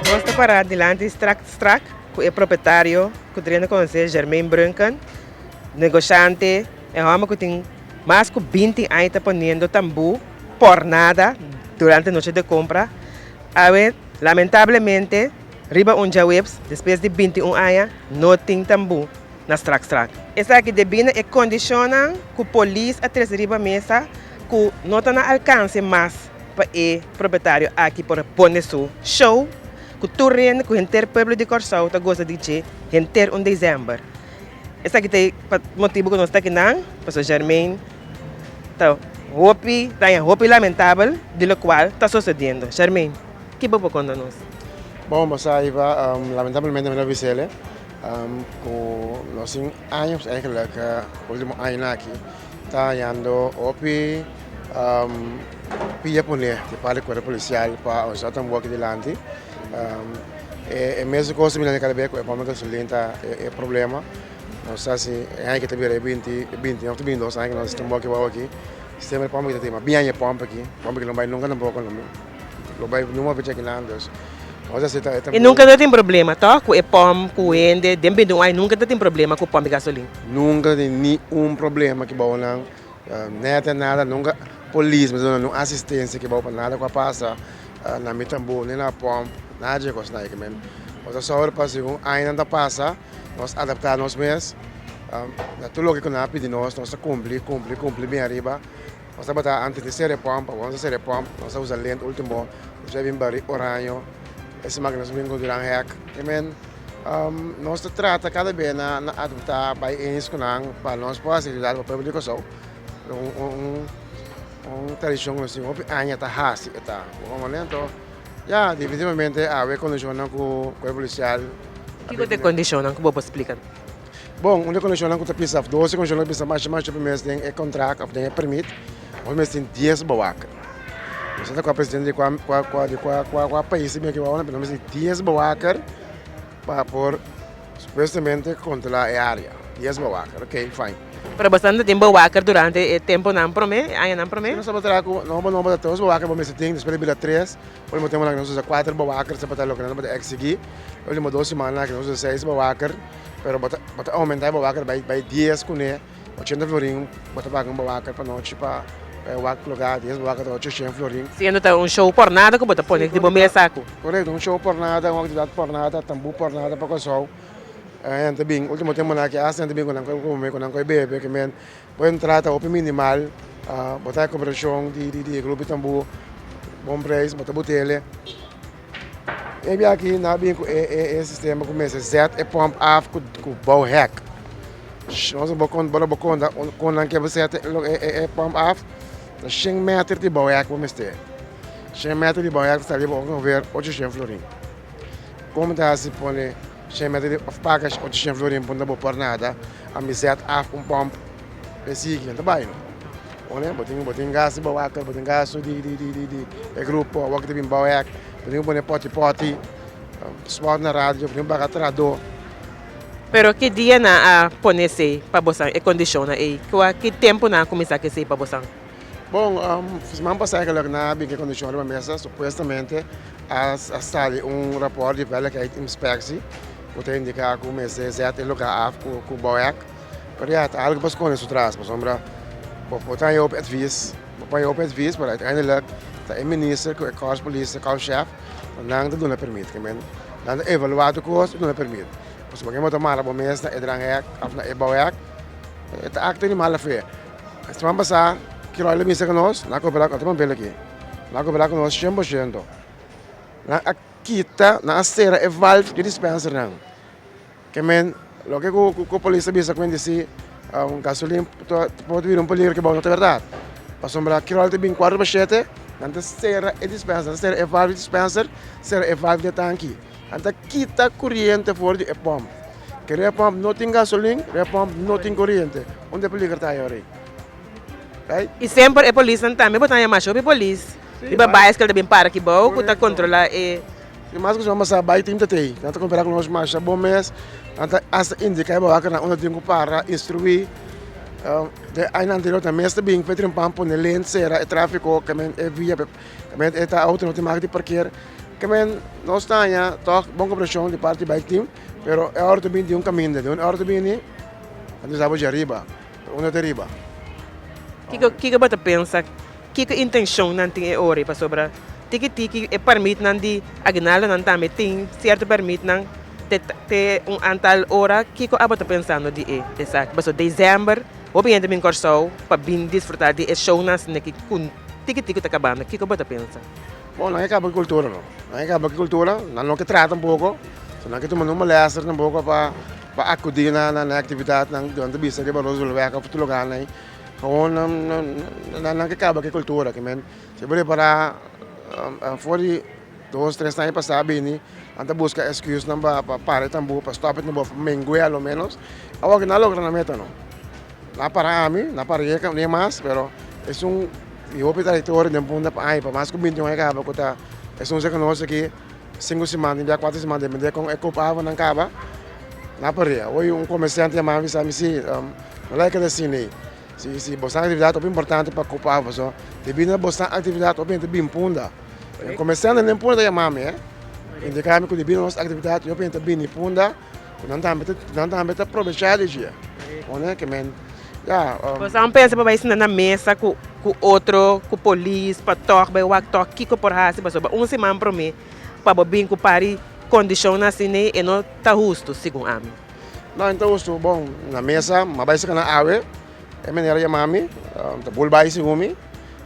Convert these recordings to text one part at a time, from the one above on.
Vamos parar delante strak com o proprietário, que treina com você, Germain Bruncan, negociante, é homem que tem mais de 20 anos está ponendo tambu por nada durante a noite de compra. Lamentavelmente, riba webs, depois de 21 anos, não tem tambu na strak. Essa aqui de bina é condiciona que a polícia atrás riba mesa, que não está na alcance mais para o proprietário aqui por pôr seu show, que tu rende que o inteiro povo de Corsau está gosta de dizer, inteiro 1 de dezembro. Essa aqui tem motivo que nós estamos aqui não, pastor Germain, então, roupa lamentável, de qual está sucedendo. Germain, que bom para nós? Bom, mas aí vai, lamentavelmente, não vi ele. Com os 5 anos, eigenlijk, o último ano aqui, está indo opi, pia punir, para o corpo policial, para os atores aqui delante. E mesmo coisa que me lembra que é para mim que é problema. Não sei se é que também é 20, não tem 22 anos que nós estamos aqui. Sistema de pompa que tem, mas bem é pompa que não vai nunca não pode não vai numa vez aqui não Deus. E nunca tem problema, tá? Com o pompa, com o ende, dentro de nunca tem problema com o pompa de gasolina. Nunca tem nenhum problema que bom não, nada, nunca polícia, mas não assistência que bom para nada com a passa na mitambu nem na pompa, nada de coisa aí que mesmo. Mas só hora para segundo ainda passa, nós adaptar nós mesmos. Tudo o que nós pedimos, nós cumprir bem arriba. Nós estamos antes de ser pompa, nós usamos lente último, nós já vimos oranho, esse máquina nós vimos durante o hack. Nós tratamos cada vez na adaptar para isso para nós possibilidade para o povo de Kosovo. Tradição nós temos, anos está hasi, está. Momento, já definitivamente a condição com o policial. Que é condição que você explica? Bom, uma condição que você precisa, 12 condições que você mais primeiro tem é contrato, tem permite, ou mesmo tem 10 bawakar. Você está com a presidente de qual país que vai mas tem 10 bawakar para por supostamente controlar a área. 10 bawakar, ok, fine. Para bastante tempo bawakar durante o tempo não promete, aí não promete. Nós vamos trabalhar com não para todos bawakar, mas tem disponibilidade 3, por exemplo temos nós usa 4 bawakar, você pode local para exigir. Último 2 semanas que nós usa 6 bawakar. Pero bota aumentar o bawakar by 10 com né 80 florim bota pagar um bawakar para nós para o lugar 10 bawakar 800 florim. Sendo show por nada que bota põe de bombeiro saco. Correto, um show por nada, uma atividade por nada, tambu por nada para Kosovo. Também último tempo na que a também com bebê que men põe trata o minimal, botar cooperação de grupo tambu, bom preço, botar botele. E aqui na bem o sistema começa Z e pump af com bom hack. Nós vamos com que você é pump af, 100 metros de bom hack vamos ter. 100 metros de bom hack está ali vamos ver 800 florim. Como está se põe 100 metros de pagas 800 florim por nada, a me Z af pump é seguinte, tá bem? Olha, botem gás de bom hack, botem gás de grupo, o que tem bom hack. Podemos pôr pote, spot na rádio, podemos pagar trador. Pero que dia na pôr-se para você é condiciona aí? Que tempo na começar a ser para você? Bom, semana passada que na bem que condiciona uma mesa, supostamente a sair rapport de velha que é inspecção, pode indicar que o mês é certo lugar com o boiac. Pero já algo para escolher isso traz, para sombra, botar eu advice, para eindelijk de minister, de korpspolitie, de korpschef, dan dat doen we permit. Dan de evaluatiekoers doen we permit. Dus we moeten maar op mensen naar Edrangijk of naar Ebouwijk. Het acte niet maar veel. Als we passar, que olha me que nós, na cooperar com a pele aqui. Na cooperar com nós 100%. Na quita, na cera é valve de dispenser não. Que men, logo que a polícia bisa quando disse gasolina pode vir polícia que bom, não é verdade. Para sombrar que olha bem 4/7. Nanti será é dispenser, será é valve dispenser, será é valve de tanque. Nanti quita corrente fora de pompa. Que a pompa não tem gasolina, a pompa não tem corrente. Onde a polícia está aí? Right? E sempre a polícia também botar mais sobre a polícia. E babais que ele também para aqui bom, que está controlar e mas que vamos a baixo tem que nanti comparar com nós mais bom mês, nanti as indicar a boa que onde tem que parar, instruir, De ano anterior também está bem feito um pampo na lente será e tráfego que men é via que men é tá auto não tem mais de parquear que men não está já toch bom cooperação de parte bike team pero é hora também de um caminho de uma hora também ni antes abo de arriba uma de arriba Que você pensa? Que intenção não tem hora para sobre? Tiki é permite não de agnalo não também tem certo permite não ter antal hora que você pensando de essa para dezembro ou bem também corso para bem desfrutar de show nas que com tiki tá acabando que você pensa? bom não é acaba a cultura não é acaba a cultura não que trata pouco senão que tu não molesta um pouco para acudir na atividade não de bisa que para resolver a futuro lugar né gewoon não que acaba a cultura que men se bore para fora 2-3 anos passar bem anda busca excuse não para tambo para stop não para mengue ao menos agora não logra na meta não na para mim na para ele nem mais pero é e o território de ponta para mais que bem não é acaba que tá é que nós aqui 5 semanas dia 4 semanas de com ecopava não acaba na para hoje comerciante já mais sabe se não é que assim né se bastante atividade é importante para ocupar só devido a bastante atividade é bem ponta comerciante nem ponta já mame indicamos que devido a nossa atividade eu penso bem ponta não também aproveitar de dia né que men você não pensa para isso na mesa com outro com polícia para tocar o acto que por raça para semana para mim para bem com pari condição assim e não está justo segundo a mim não então justo bom na mesa mas vai ser na água é maneira de mami tá bol vai se comer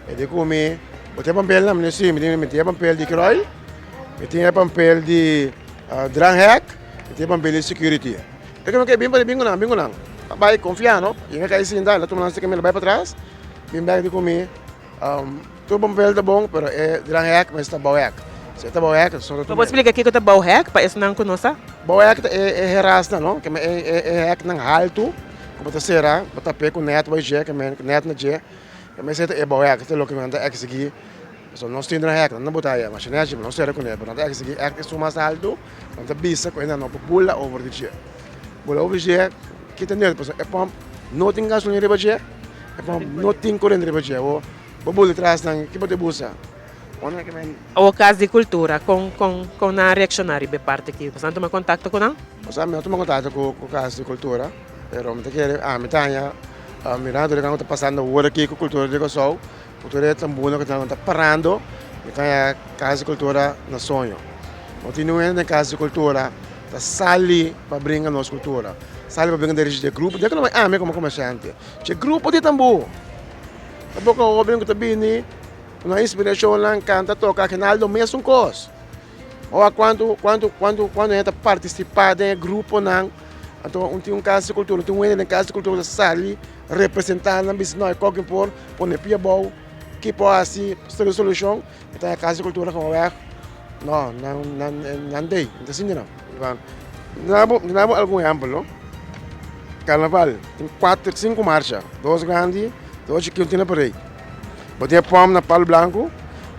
e de comer botar papel na minha sim me tem papel de croi me tem papel de dranhack me tem papel de security é que não quer bem para bingo não vai confiar não e não quer isso ainda lá tu não sei que me vai para trás bem bem de comer tu papel tá bom pero é dranhack mas tá bom se tá bom só tu pode explicar o que é bom hack para isso não conheça bom é herasta não que é hack não alto como tá será botar pé com neto vai já que neto na já mas é bom hack que lo que manda é que seguir só nós temos hack não botar aí mas não será com neto não é que seguir é que mais alto não tá bisa com ainda não pula over de já pula over já que tem neto é pom não tem gasolina de já é pom não tem corrente de já o bolo atrás não que pode buscar o caso de cultura com a reaccionária de parte aqui você toma contato com não eu tomo contato com o caso de cultura pero me quer me tanya mirando que está passando agora aqui com cultura de Kosovo cultura é tão boa que está parando me tanya caso de cultura na sonho continua na caso de cultura tá sali para brincar nossa cultura sali para brincar de grupo de que não é como comerciante de grupo de tambo a boca o brinco tá bem uma inspiração lá canta toca que nada mesmo coisa ou quando a gente participa de grupo não então tem caso de cultura tem um caso de cultura sali representando mas não é qualquer por pia bom que pode assim solução então é caso de cultura como é não tem então assim não algum exemplo carnaval tem 4-5 marchas 2 grandes 2 pequenas por aí botei pom na Palo Blanco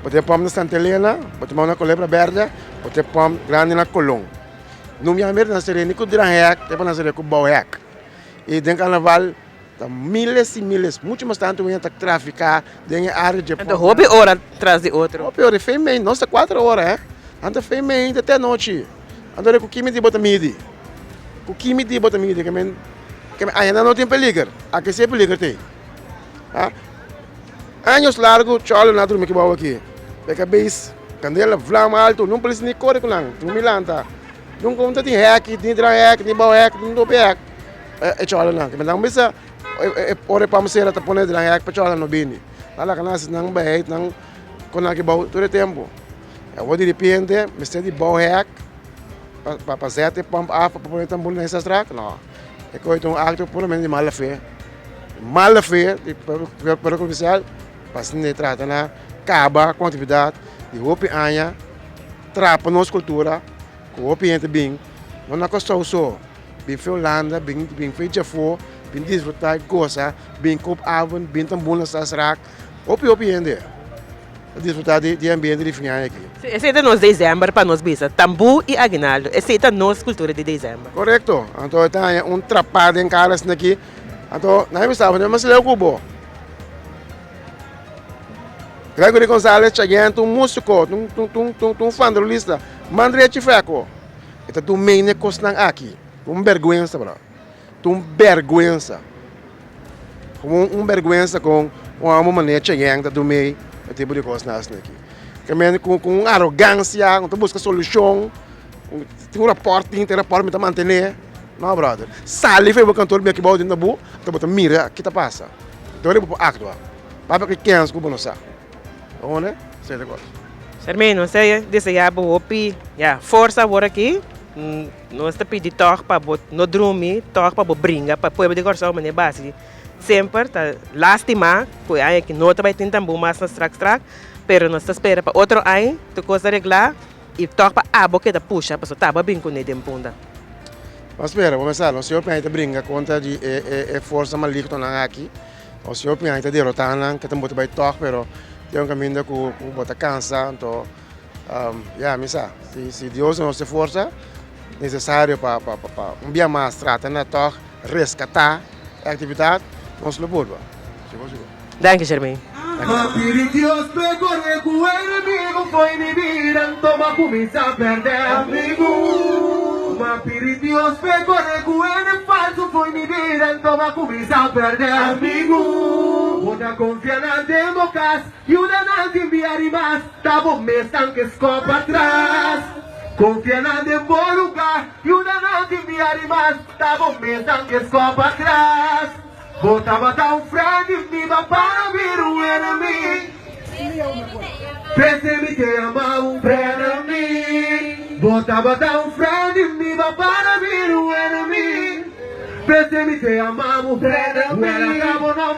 botei pom na Santa Helena botei pom na Culebra Verde botei pom grande na Colón no minha merda na série nico dranhack depois na série com bauhack e dentro do carnaval tá miles e miles muito mais tanto ainda traficar dentro da área de então hobby hora atrás de outro hobby hora fez bem nossa 4 horas anda fez bem até noite anda com química de bota midi com química de bota midi que ainda não tem peligro aqui sempre peligro tem anos largo cholo na turma que bawa aqui pega base candela flama alto não precisa nem correr com não tu milanta não conta de hack de hack de bawa hack não do hack é cholo não que não bisa ore para você tá pondo de hack para cholo no bini lá kana não vai não quando que bawa todo tempo eu vou de repente me sei de bawa hack para fazer até pump up para poder tambor nessa track não é coisa um acto puramente de má fé para oficial para se trata na acaba com a atividade de roupa anha trapa nossa cultura com roupa gente bem não na costa só bem foi Holanda bem foi Jafo bem desfrutar coisa bem cop avon bem também na sasrak roupa gente desfrutar de ambiente de fim aqui esse é nosso dezembro para nós bisa tambu e aguinaldo esse é nossa cultura de dezembro correto então tem trapado em caras aqui Então, nós estávamos, mas ele cubo. Gregory Gonzalez cheguei um músico, fandolista, mandre chifeco. Então, tu meine costan aqui, vergüenza, bro. Vergüenza. Vergüenza com uma maneira cheguei, tu meio, tipo de coisa aqui. Que com arrogância, tu busca solução, tem rapport, me tá manter. Não, brother. Sali foi o cantor meu que bota na bu, tu bota mira, que tá passa. Então ele pode actuar. Para que quem é que não sabe. Ou né? Sei de coisa. Hermano, sei, desse já opi, já força agora aqui. Nós está pedindo toque para no dormir, toque para brincar, para poder cortar uma base. Sempre tá lastimar, porque aí que não vai tentar mais nas track, pero nós espera para outro ano, tu coisa arreglar e toque para a boca da puxa, para soltar bem com ele de ponta. Mas espera, vamos lá, o senhor pensa brinca contra de força maligna na aqui. O senhor pensa derrotar não, que também vai toque, pero tem um caminho que bota cansa, então, misa, se Deus não se força, necessário para dia mais tratar na toque, resgatar a atividade, nós lo podemos. Danke, Germain. Dios pegou o inimigo, foi me virar, toma começar a perder amigo. Dios pegou o inimigo falso, foi me virar, toma começar a perder amigo. Bota confiar na democracia, e o danado enviar mais, tá bom mesmo que escopa atrás. Confia na de bom lugar, e o danado enviar mais, tá bom mesmo que escopa atrás. Bota matar friend, viva para vir enemy. Pense me te ama enemy. Bota matar friend, viva para vir enemy. Pense me te ama enemy. Well, acabo no